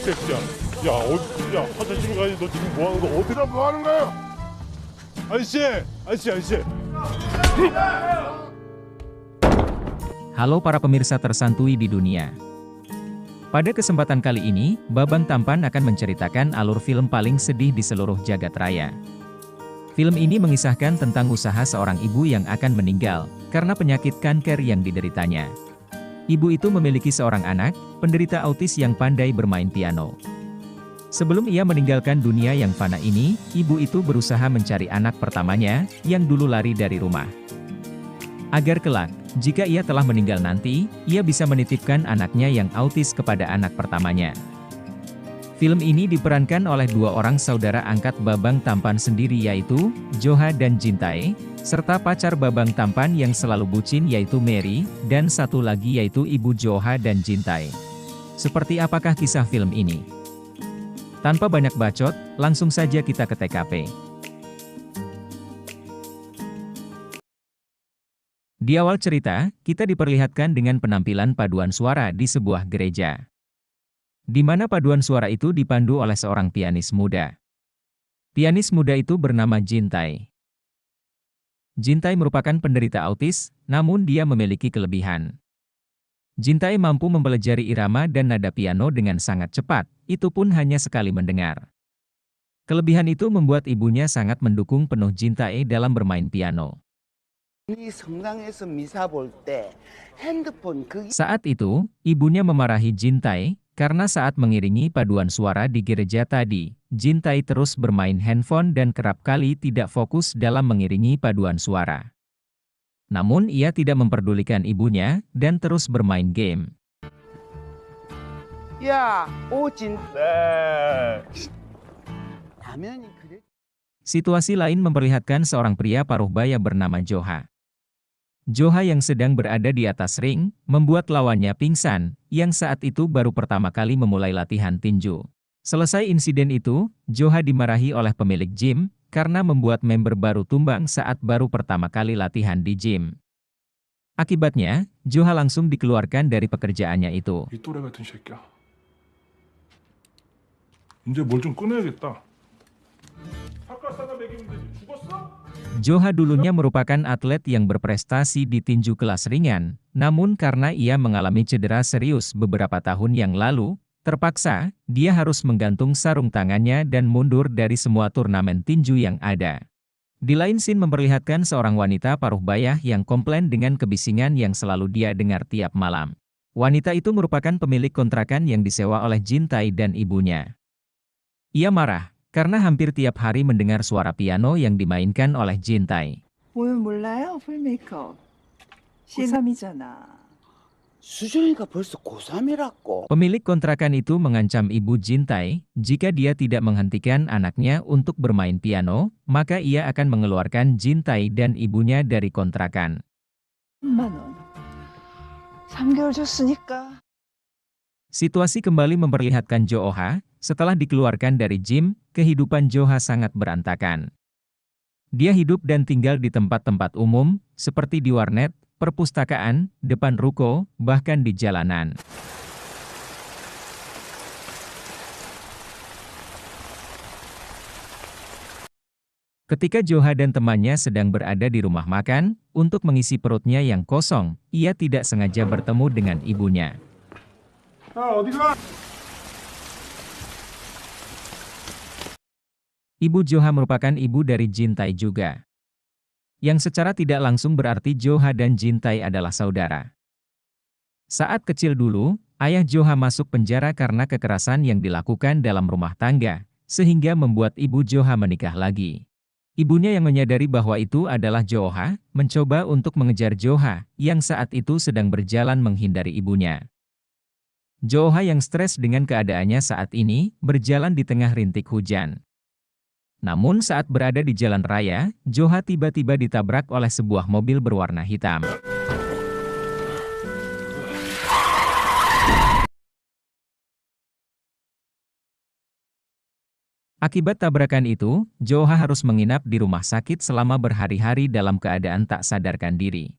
새끼야. 야, 화장실 가야지. 너 지금 뭐 하는 거? 어디다 뭐 하는 거야? 아저씨. Halo para pemirsa tersantui di dunia. Pada kesempatan kali ini, Babang Tampan akan menceritakan alur film paling sedih di seluruh jagat raya. Film ini mengisahkan tentang usaha seorang ibu yang akan meninggal karena penyakit kanker yang dideritanya. Ibu itu memiliki seorang anak, penderita autis yang pandai bermain piano. Sebelum ia meninggalkan dunia yang fana ini, ibu itu berusaha mencari anak pertamanya, yang dulu lari dari rumah. Agar kelak, jika ia telah meninggal nanti, ia bisa menitipkan anaknya yang autis kepada anak pertamanya. Film ini diperankan oleh dua orang saudara angkat Babang Tampan sendiri yaitu, Joha dan Jintae, serta pacar Babang Tampan yang selalu bucin yaitu Mary, dan satu lagi yaitu ibu Joha dan Jintae. Seperti apakah kisah film ini? Tanpa banyak bacot, langsung saja kita ke TKP. Di awal cerita, kita diperlihatkan dengan penampilan paduan suara di sebuah gereja, di mana paduan suara itu dipandu oleh seorang pianis muda. Pianis muda itu bernama Jintae. Jintae merupakan penderita autis, namun dia memiliki kelebihan. Jintae mampu mempelajari irama dan nada piano dengan sangat cepat, itu pun hanya sekali mendengar. Kelebihan itu membuat ibunya sangat mendukung penuh Jintae dalam bermain piano. Saat itu, ibunya memarahi Jintae, karena saat mengiringi paduan suara di gereja tadi, Jintae terus bermain handphone dan kerap kali tidak fokus dalam mengiringi paduan suara. Namun ia tidak memperdulikan ibunya, dan terus bermain game. Situasi lain memperlihatkan seorang pria paruh baya bernama Joha. Joha yang sedang berada di atas ring, membuat lawannya pingsan, yang saat itu baru pertama kali memulai latihan tinju. Selesai insiden itu, Joha dimarahi oleh pemilik gym, karena membuat member baru tumbang saat baru pertama kali latihan di gym. Akibatnya, Joha langsung dikeluarkan dari pekerjaannya itu. 이 또래 같은 새끼야. 이제 뭘 좀 꺼내야겠다. 닭가슴살 먹이면 되지. 죽었어? Joha dulunya merupakan atlet yang berprestasi di tinju kelas ringan, namun karena ia mengalami cedera serius beberapa tahun yang lalu, terpaksa, dia harus menggantung sarung tangannya dan mundur dari semua turnamen tinju yang ada. Di lain scene memperlihatkan seorang wanita paruh baya yang komplain dengan kebisingan yang selalu dia dengar tiap malam. Wanita itu merupakan pemilik kontrakan yang disewa oleh Jintae dan ibunya. Ia marah, karena hampir tiap hari mendengar suara piano yang dimainkan oleh Jintae. 보면 몰라요? 풀메이크업. 고3이잖아. 수정이가 벌써 고3이라고. Pemilik kontrakan itu mengancam ibu Jintae, jika dia tidak menghentikan anaknya untuk bermain piano, maka ia akan mengeluarkan Jintae dan ibunya dari kontrakan. 3만 원. 3개월 줬으니까. Situasi kembali memperlihatkan Joha, setelah dikeluarkan dari gym, kehidupan Joha sangat berantakan. Dia hidup dan tinggal di tempat-tempat umum, seperti di warnet, perpustakaan, depan ruko, bahkan di jalanan. Ketika Joha dan temannya sedang berada di rumah makan, untuk mengisi perutnya yang kosong, ia tidak sengaja bertemu dengan ibunya. Ibu Joha merupakan ibu dari Jintae juga. Yang secara tidak langsung berarti Joha dan Jintae adalah saudara. Saat kecil dulu, ayah Joha masuk penjara karena kekerasan yang dilakukan dalam rumah tangga, sehingga membuat ibu Joha menikah lagi. Ibunya yang menyadari bahwa itu adalah Joha, mencoba untuk mengejar Joha, yang saat itu sedang berjalan menghindari ibunya. Joha yang stres dengan keadaannya saat ini, berjalan di tengah rintik hujan. Namun saat berada di jalan raya, Joha tiba-tiba ditabrak oleh sebuah mobil berwarna hitam. Akibat tabrakan itu, Joha harus menginap di rumah sakit selama berhari-hari dalam keadaan tak sadarkan diri.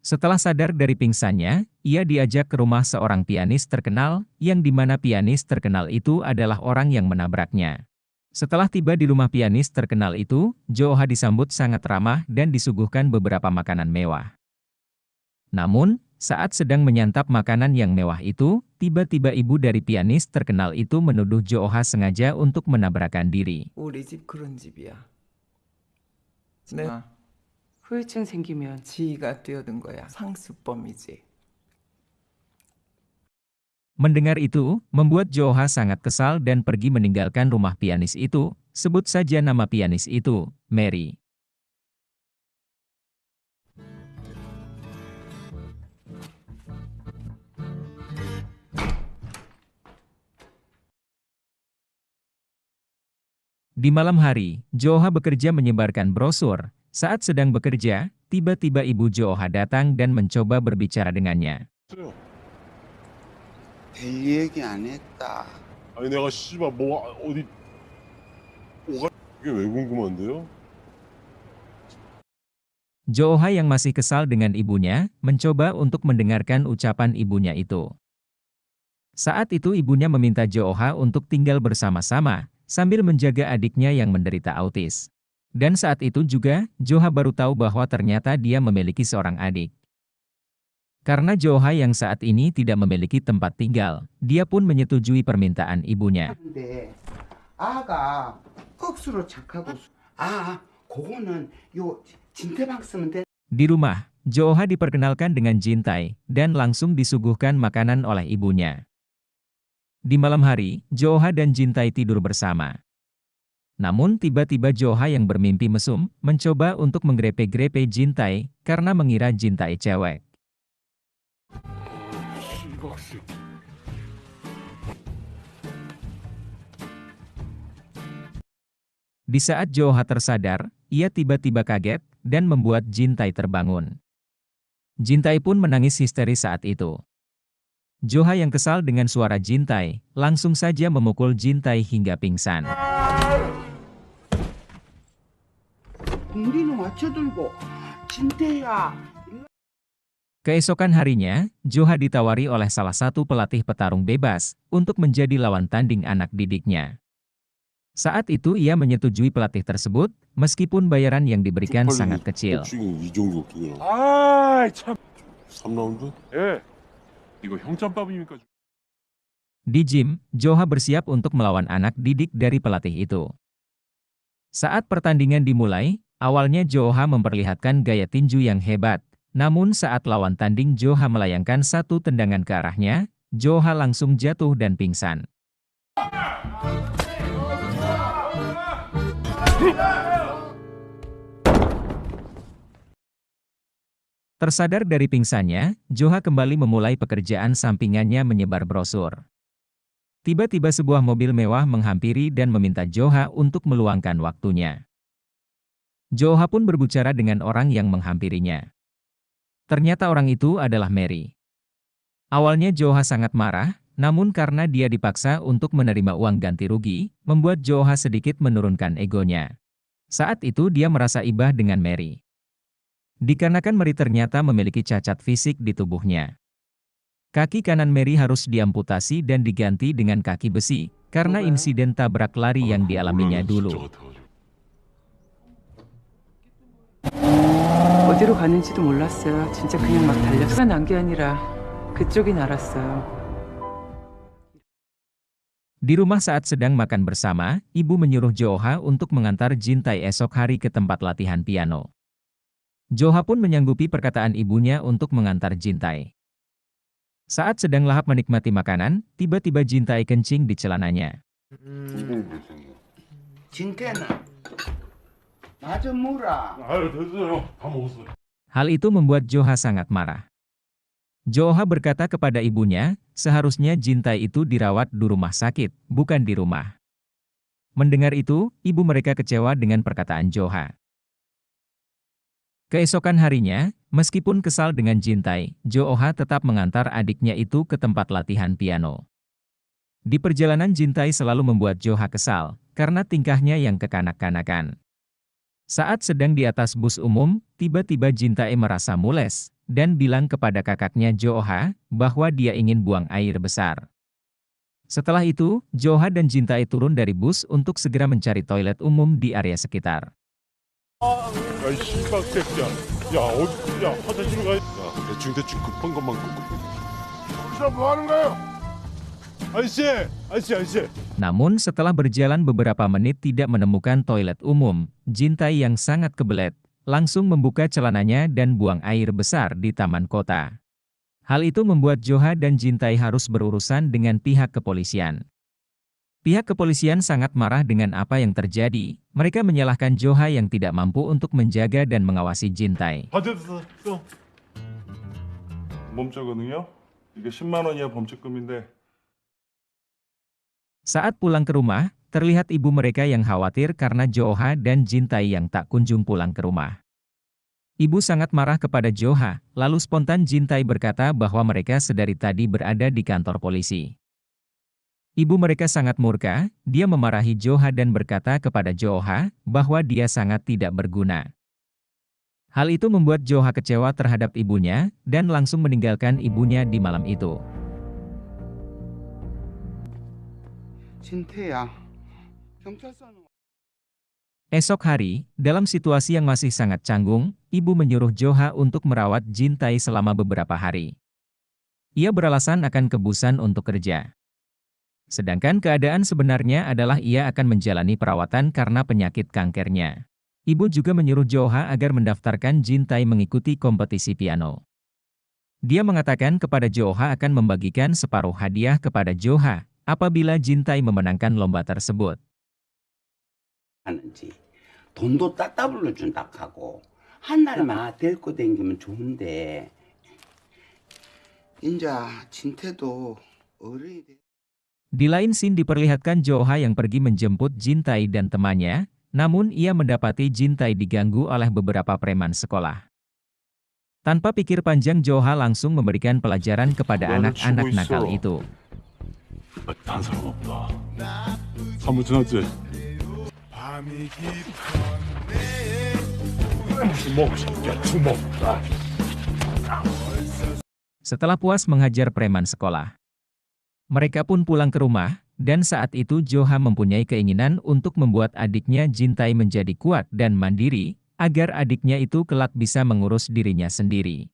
Setelah sadar dari pingsannya, ia diajak ke rumah seorang pianis terkenal, yang dimana pianis terkenal itu adalah orang yang menabraknya. Setelah tiba di rumah pianis terkenal itu, Jo-ha disambut sangat ramah dan disuguhkan beberapa makanan mewah. Namun, saat sedang menyantap makanan yang mewah itu, tiba-tiba ibu dari pianis terkenal itu menuduh Jo-ha sengaja untuk menabrakkan diri. 우리 집 그런 집이야. 네. 후유증 생기면 지가 뛰어든 거야. 상습범이지. Mendengar itu, membuat Jo-ha sangat kesal dan pergi meninggalkan rumah pianis itu. Sebut saja nama pianis itu, Mary. Di malam hari, Jo-ha bekerja menyebarkan brosur. Saat sedang bekerja, tiba-tiba ibu Jo-ha datang dan mencoba berbicara dengannya. 별 얘기 안 했다. 아니 내가 씨발 뭐 어디 뭐가 이게 왜 궁금한데요? Jo-ha yang masih kesal dengan ibunya, mencoba untuk mendengarkan ucapan ibunya itu. Saat itu ibunya meminta Jo-ha untuk tinggal bersama-sama, sambil menjaga adiknya yang menderita autis. Dan saat itu juga, Jo-ha baru tahu bahwa ternyata dia memiliki seorang adik. Karena Jo-ha yang saat ini tidak memiliki tempat tinggal, dia pun menyetujui permintaan ibunya. 근데 아가 억수로 착하고 그거는 요 진태방 쓰면 돼. Di rumah, Jo-ha diperkenalkan dengan Jintae, dan langsung disuguhkan makanan oleh ibunya. Di malam hari, Jo-ha dan Jintae tidur bersama. Namun tiba-tiba Jo-ha yang bermimpi mesum, mencoba untuk menggrepe-grepe Jintae, karena mengira Jintae cewek. Di saat Jo-ha tersadar, ia tiba-tiba kaget, dan membuat Jintae terbangun. Jintae pun menangis histeris saat itu. Jo-ha yang kesal dengan suara Jintae, langsung saja memukul Jintae hingga pingsan. 공리는 맞춰들고 진태야. Keesokan harinya, Jo-ha ditawari oleh salah satu pelatih petarung bebas, untuk menjadi lawan tanding anak didiknya. Saat itu ia menyetujui pelatih tersebut, meskipun bayaran yang diberikan sangat kecil. 이 정도 어떻게 나? 아, 참. 3라운드? 예. 이거 형짬밥입니까? Di gym, Jo-ha bersiap untuk melawan anak didik dari pelatih itu. Saat pertandingan dimulai, awalnya Jo-ha memperlihatkan gaya tinju yang hebat. Namun saat lawan tanding Jo-ha melayangkan satu tendangan ke arahnya, Jo-ha langsung jatuh dan pingsan. Tersadar dari pingsannya, Jo-ha kembali memulai pekerjaan sampingannya menyebar brosur. Tiba-tiba sebuah mobil mewah menghampiri dan meminta Jo-ha untuk meluangkan waktunya. Jo-ha pun berbicara dengan orang yang menghampirinya. Ternyata orang itu adalah Mary. Awalnya Jo-ha sangat marah, namun karena dia dipaksa untuk menerima uang ganti rugi, membuat Jo-ha sedikit menurunkan egonya. Saat itu dia merasa iba dengan Mary. Dikarenakan Mary ternyata memiliki cacat fisik di tubuhnya. Kaki kanan Mary harus diamputasi dan diganti dengan kaki besi, karena insiden tabrak lari yang dialaminya dulu. 어디로 가는지도 몰랐어요. 진짜 그냥 막 달려서 난 게 아니라 그쪽이 날았어요. Di rumah saat sedang makan bersama, ibu menyuruh Jo-ha untuk mengantar Jintae esok hari ke tempat latihan piano. Jo-ha pun menyanggupi perkataan ibunya untuk mengantar Jintae. Saat sedang lahap menikmati makanan, tiba-tiba Jintae kencing di celananya. 진태는 맞아 물어. 아유 됐어요. 다 먹었어요. Hal itu membuat Jo-ha sangat marah. Jo-ha berkata kepada ibunya, seharusnya Jintae itu dirawat di rumah sakit, bukan di rumah. Mendengar itu, ibu mereka kecewa dengan perkataan Jo-ha. Keesokan harinya, meskipun kesal dengan Jintae, Jo-ha tetap mengantar adiknya itu ke tempat latihan piano. Di perjalanan Jintae selalu membuat Jo-ha kesal, karena tingkahnya yang kekanak-kanakan. Saat sedang di atas bus umum, tiba-tiba Jintae merasa mules, dan bilang kepada kakaknya Jo-ha bahwa dia ingin buang air besar. Setelah itu, Jo-ha dan Jin-tae turun dari bus untuk segera mencari toilet umum di area sekitar. 야, 이 씨발 새끼야. 야, 야, 화장실 가. 야, 대충 급한 것만 끄고. 거기서 뭐 하는 거예요? 아저씨. Namun setelah berjalan beberapa menit tidak menemukan toilet umum, Jin-tae yang sangat kebelet, langsung membuka celananya dan buang air besar di taman kota. Hal itu membuat Jo-ha dan Jin-tae harus berurusan dengan pihak kepolisian. Pihak kepolisian sangat marah dengan apa yang terjadi. Mereka menyalahkan Jo-ha yang tidak mampu untuk menjaga dan mengawasi Jin-tae. 몸자거든요. 이게 10만 원이야 범칙금인데. Saat pulang ke rumah, terlihat ibu mereka yang khawatir karena Jo-ha dan Jin-tae yang tak kunjung pulang ke rumah. Ibu sangat marah kepada Jo-ha, lalu spontan Jin-tae berkata bahwa mereka sedari tadi berada di kantor polisi. Ibu mereka sangat murka, dia memarahi Jo-ha dan berkata kepada Jo-ha bahwa dia sangat tidak berguna. Hal itu membuat Jo-ha kecewa terhadap ibunya dan langsung meninggalkan ibunya di malam itu. 진태야, 경찰서. Esok hari, dalam situasi yang masih sangat canggung, ibu menyuruh Jo-ha untuk merawat Jin-tae selama beberapa hari. Ia beralasan akan kebusan untuk kerja. Sedangkan keadaan sebenarnya adalah ia akan menjalani perawatan karena penyakit kankernya. Ibu juga menyuruh Jo-ha agar mendaftarkan Jin-tae mengikuti kompetisi piano. Dia mengatakan kepada Jo-ha akan membagikan separuh hadiah kepada Jo-ha apabila Jin-tae memenangkan lomba tersebut. 하는지 돈도 따따블로 준다 하고 한 날만 데리고 다니면 좋은데 인자 진태도 어른이 돼. Di lain scene diperlihatkan Jo-ha yang pergi menjemput Jin-tae dan temannya, namun ia mendapati Jin-tae diganggu oleh beberapa preman sekolah. Tanpa pikir panjang Jo-ha langsung memberikan pelajaran kepada anak-anak nakal itu. 단 사람 없다. 사무 지났지? 주먹 새끼야, 주먹. Setelah puas menghajar preman sekolah, mereka pun pulang ke rumah, dan saat itu Jo-ha mempunyai keinginan untuk membuat adiknya Jin-tae menjadi kuat dan mandiri, agar adiknya itu kelak bisa mengurus dirinya sendiri.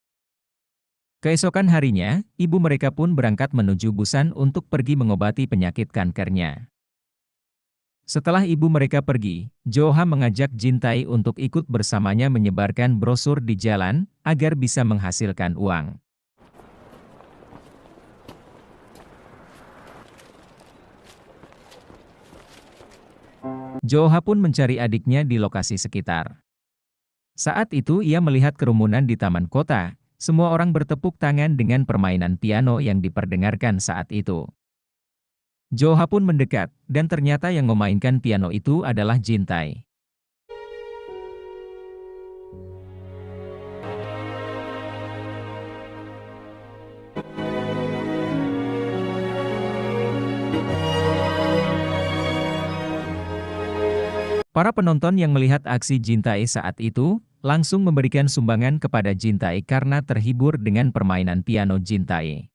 Keesokan harinya, ibu mereka pun berangkat menuju Busan untuk pergi mengobati penyakit kankernya. Setelah ibu mereka pergi, Jo-ha mengajak Jin-tae untuk ikut bersamanya menyebarkan brosur di jalan, agar bisa menghasilkan uang. Jo-ha pun mencari adiknya di lokasi sekitar. Saat itu ia melihat kerumunan di taman kota, semua orang bertepuk tangan dengan permainan piano yang diperdengarkan saat itu. Jo-ha pun mendekat, dan ternyata yang memainkan piano itu adalah Jin-tae. Para penonton yang melihat aksi Jin-tae saat itu, langsung memberikan sumbangan kepada Jin-tae karena terhibur dengan permainan piano Jin-tae.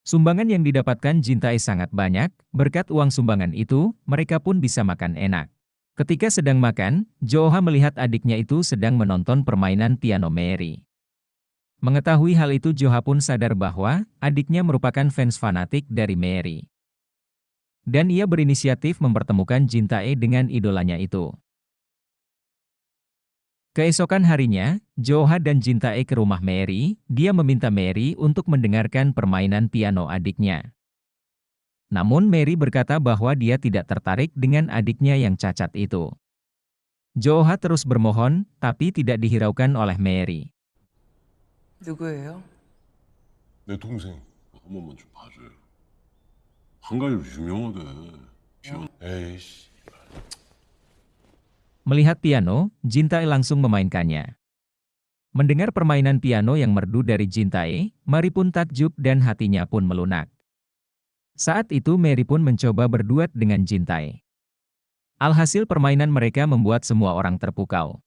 Sumbangan yang didapatkan Jin-tae sangat banyak, berkat uang sumbangan itu, mereka pun bisa makan enak. Ketika sedang makan, Jo-ha melihat adiknya itu sedang menonton permainan piano Mary. Mengetahui hal itu Jo-ha pun sadar bahwa, adiknya merupakan fans fanatik dari Mary. Dan ia berinisiatif mempertemukan Jin-tae dengan idolanya itu. Keesokan harinya, Jo-ha dan Jin-tae ke rumah Mary, dia meminta Mary untuk mendengarkan permainan piano adiknya. Namun Mary berkata bahwa dia tidak tertarik dengan adiknya yang cacat itu. Jo-ha terus bermohon, tapi tidak dihiraukan oleh Mary. 누구예요? 내 동생 한 번만 좀 봐줘요. 한가위로 유명하대. 에이씨. Melihat piano, Jin-tae langsung memainkannya. Mendengar permainan piano yang merdu dari Jin-tae, Mary pun takjub dan hatinya pun melunak. Saat itu Mary pun mencoba berduet dengan Jin-tae. Alhasil permainan mereka membuat semua orang terpukau.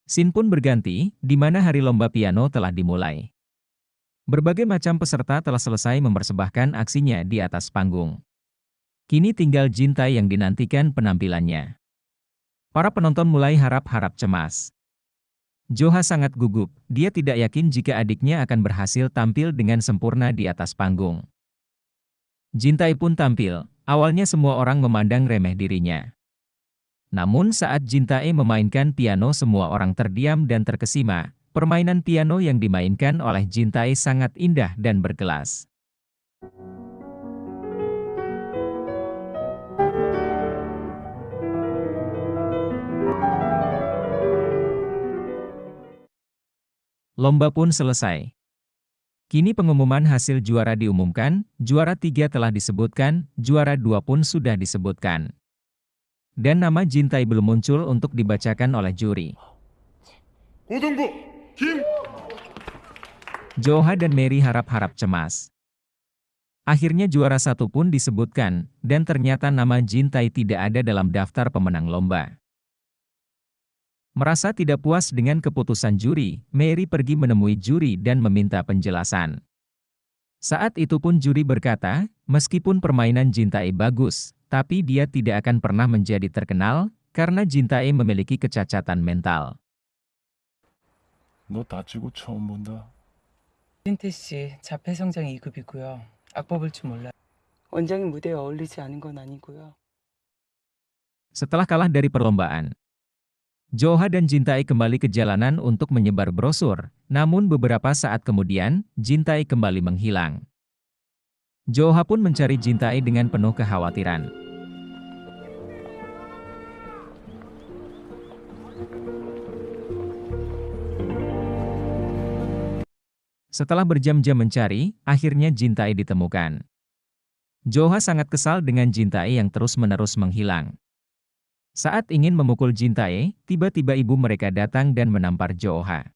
Scene pun berganti, di mana hari lomba piano telah dimulai. Berbagai macam peserta telah selesai mempersembahkan aksinya di atas panggung. Kini tinggal Jin Tae yang dinantikan penampilannya. Para penonton mulai harap-harap cemas. Jo-ha sangat gugup, dia tidak yakin jika adiknya akan berhasil tampil dengan sempurna di atas panggung. Jin Tae pun tampil, awalnya semua orang memandang remeh dirinya. Namun saat Jin Tae memainkan piano semua orang terdiam dan terkesima, permainan piano yang dimainkan oleh Jin Tae sangat indah dan berkelas. Lomba pun selesai. Kini pengumuman hasil juara diumumkan, juara 3 telah disebutkan, juara 2 pun sudah disebutkan. Dan nama Jin Tae belum muncul untuk dibacakan oleh juri. 고등부 김 Jo-ha dan Mary harap-harap cemas. Akhirnya juara 1 pun disebutkan, dan ternyata nama Jin Tae tidak ada dalam daftar pemenang lomba. Merasa tidak puas dengan keputusan juri, Mary pergi menemui juri dan meminta penjelasan. Saat itu pun juri berkata, meskipun permainan Jin Tae bagus, tapi dia tidak akan pernah menjadi terkenal, karena Jin Tae memiliki kecacatan mental. 너 다치고 처음 본다. 진태 씨 자폐 성장 2급이고요. 악보 볼 줄 몰라요. 원장이 무대에 어울리지 않은 건 아니고요. Setelah kalah dari perlombaan, Jo-ha dan Jin Tae kembali ke jalanan untuk menyebar brosur, namun beberapa saat kemudian, Jin Tae kembali menghilang. Jo-ha pun mencari Jin Tae dengan penuh kekhawatiran. Setelah berjam-jam mencari, akhirnya Jin Tae ditemukan. Jo-ha sangat kesal dengan Jin Tae yang terus-menerus menghilang. Saat ingin memukul Jin Tae, tiba-tiba ibu mereka datang dan menampar Jo-ha.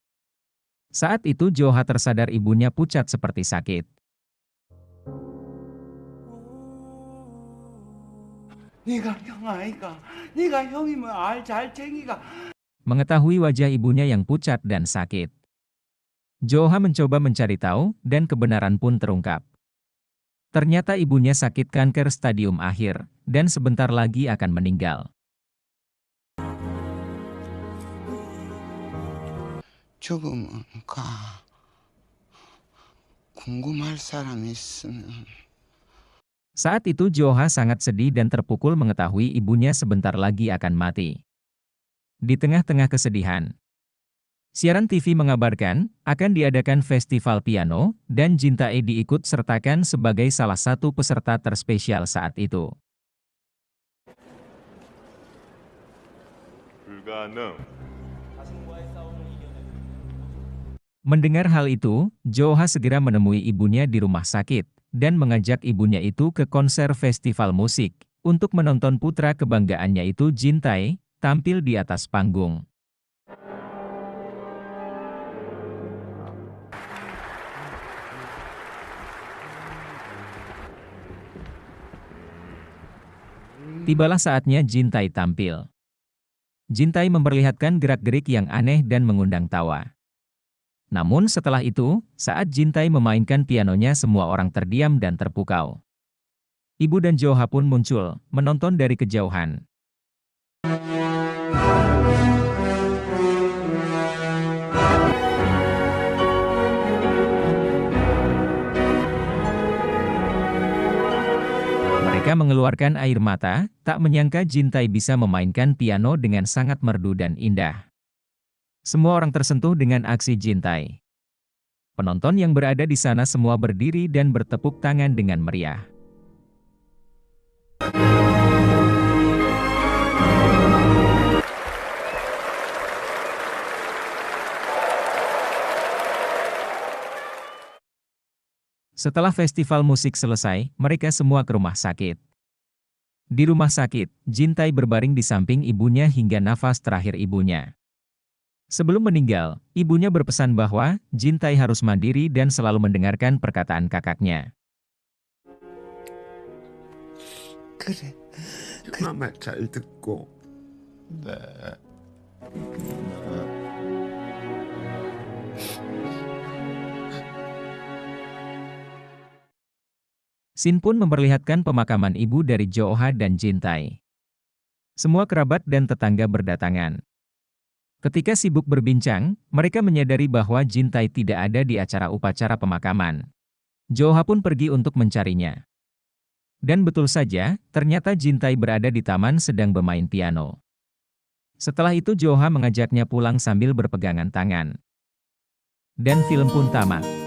Saat itu Jo-ha tersadar ibunya pucat seperti sakit. 네가 형 아이가, 네가 형이면 알 잘쟁이가. Mengetahui wajah ibunya yang pucat dan sakit, Jo-ha mencoba mencari tahu, dan kebenaran pun terungkap. Ternyata ibunya sakit kanker stadium akhir, dan sebentar lagi akan meninggal. 조금은 가. 궁금할 사람 있으면. Saat itu Jo-ha sangat sedih dan terpukul mengetahui ibunya sebentar lagi akan mati. Di tengah-tengah kesedihan, siaran TV mengabarkan akan diadakan festival piano, dan Jin Tae diikut sertakan sebagai salah satu peserta terspesial saat itu. 불가능. Mendengar hal itu, Jo-ha segera menemui ibunya di rumah sakit, dan mengajak ibunya itu ke konser festival musik, untuk menonton putra kebanggaannya itu Jin Tae, tampil di atas panggung. Tibalah saatnya Jin Tae tampil. Jin Tae memperlihatkan gerak-gerik yang aneh dan mengundang tawa. Namun setelah itu, saat Jin Tae memainkan pianonya semua orang terdiam dan terpukau. Ibu dan Jo-ha pun muncul, menonton dari kejauhan. Mereka mengeluarkan air mata, tak menyangka Jin Tae bisa memainkan piano dengan sangat merdu dan indah. Semua orang tersentuh dengan aksi Jin Tae. Penonton yang berada di sana semua berdiri dan bertepuk tangan dengan meriah. Setelah festival musik selesai, mereka semua ke rumah sakit. Di rumah sakit, Jin Tae berbaring di samping ibunya hingga nafas terakhir ibunya. Sebelum meninggal, ibunya berpesan bahwa Jin Tae harus mandiri dan selalu mendengarkan perkataan kakaknya. 그래. 엄마 말 잘 듣고. 네. Scene pun memperlihatkan pemakaman ibu dari Jo-ha dan Jin-tae. Semua kerabat dan tetangga berdatangan. Ketika sibuk berbincang, mereka menyadari bahwa Jin-tae tidak ada di acara upacara pemakaman. Jo-ha pun pergi untuk mencarinya. Dan betul saja, ternyata Jin-tae berada di taman sedang bermain piano. Setelah itu Jo-ha mengajaknya pulang sambil berpegangan tangan. Dan film pun tamat.